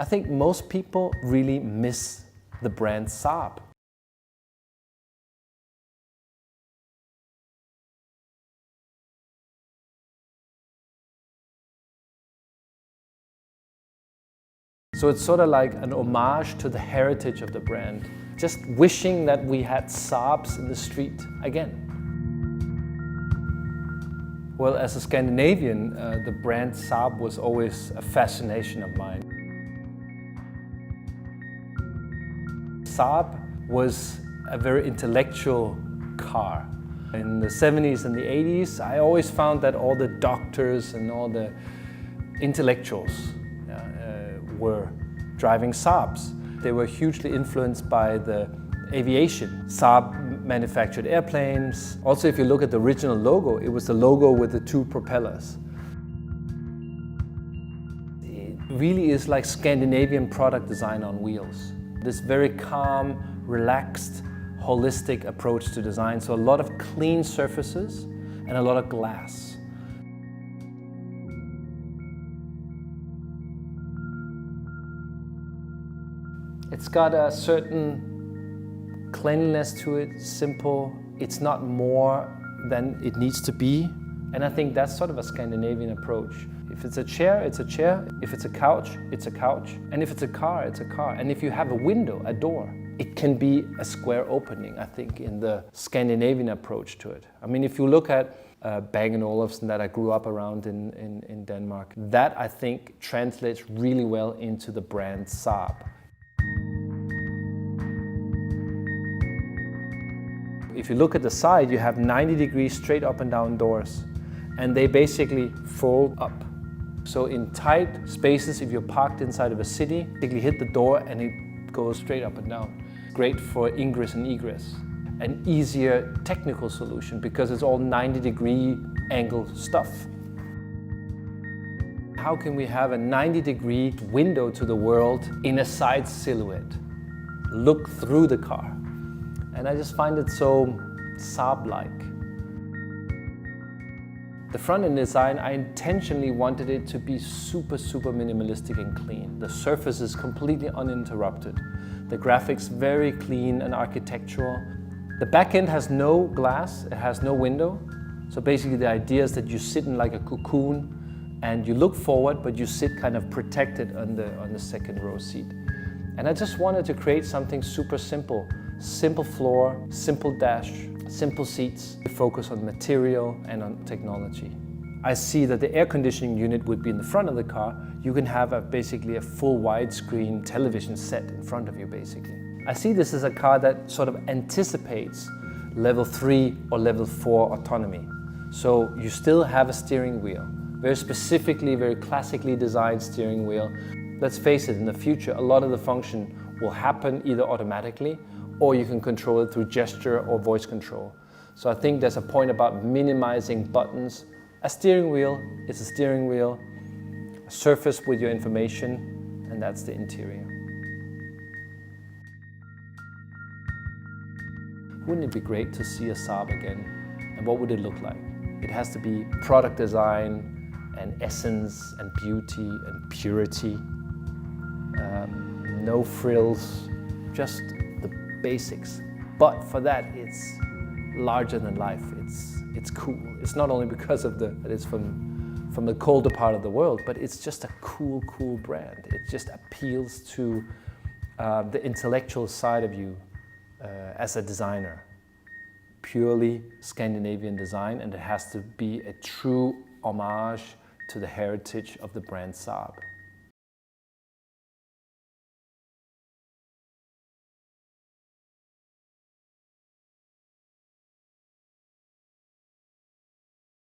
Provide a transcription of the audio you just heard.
I think most people really miss the brand Saab. So it's sort of like an homage to the heritage of the brand. Just wishing that we had Saabs in the street again. Well, as a Scandinavian, the brand Saab was always a fascination of mine. Saab was a very intellectual car. In the 70s and the 80s, I always found that all the doctors and all the intellectuals were driving Saabs. They were hugely influenced by the aviation. Saab manufactured airplanes. Also, if you look at the original logo, it was the logo with the two propellers. It really is like Scandinavian product design on wheels. This very calm, relaxed, holistic approach to design. So a lot of clean surfaces and a lot of glass. It's got a certain cleanliness to it, simple. It's not more than it needs to be. And I think that's sort of a Scandinavian approach. If it's a chair, it's a chair. If it's a couch, it's a couch. And if it's a car, it's a car. And if you have a window, a door, it can be a square opening, I think, in the Scandinavian approach to it. I mean, if you look at Bang & Olufsen that I grew up around in Denmark, that I think translates really well into the brand Saab. If you look at the side, you have 90 degrees straight up and down doors, and they basically fold up. So in tight spaces, if you're parked inside of a city, you hit the door and it goes straight up and down. Great for ingress and egress. An easier technical solution because it's all 90-degree angle stuff. How can we have a 90-degree window to the world in a side silhouette? Look through the car. And I just find it so Saab-like. The front-end design, I intentionally wanted it to be super minimalistic and clean. The surface is completely uninterrupted. The graphics very clean and architectural. The back end has no glass, it has no window. So basically the idea is that you sit in like a cocoon and you look forward, but you sit kind of protected on the second row seat. And I just wanted to create something super simple. Simple floor, simple dash, simple seats. We focus on material and on technology. I see that the air conditioning unit would be in the front of the car. You can have basically a full widescreen television set in front of you, basically. I see this as a car that sort of anticipates level 3 or level 4 autonomy. So you still have a steering wheel, very specifically, very classically designed steering wheel. Let's face it, in the future, a lot of the function will happen either automatically or you can control it through gesture or voice control. So I think there's a point about minimizing buttons. A steering wheel is a steering wheel, a surface with your information, and that's the interior. Wouldn't it be great to see a Saab again? And what would it look like? It has to be product design and essence and beauty and purity. No frills, just the basics. But for that, it's larger than life. It's cool. It's not only because of that it's from the colder part of the world, but it's just a cool brand. It just appeals to the intellectual side of you as a designer. Purely Scandinavian design, and it has to be a true homage to the heritage of the brand Saab.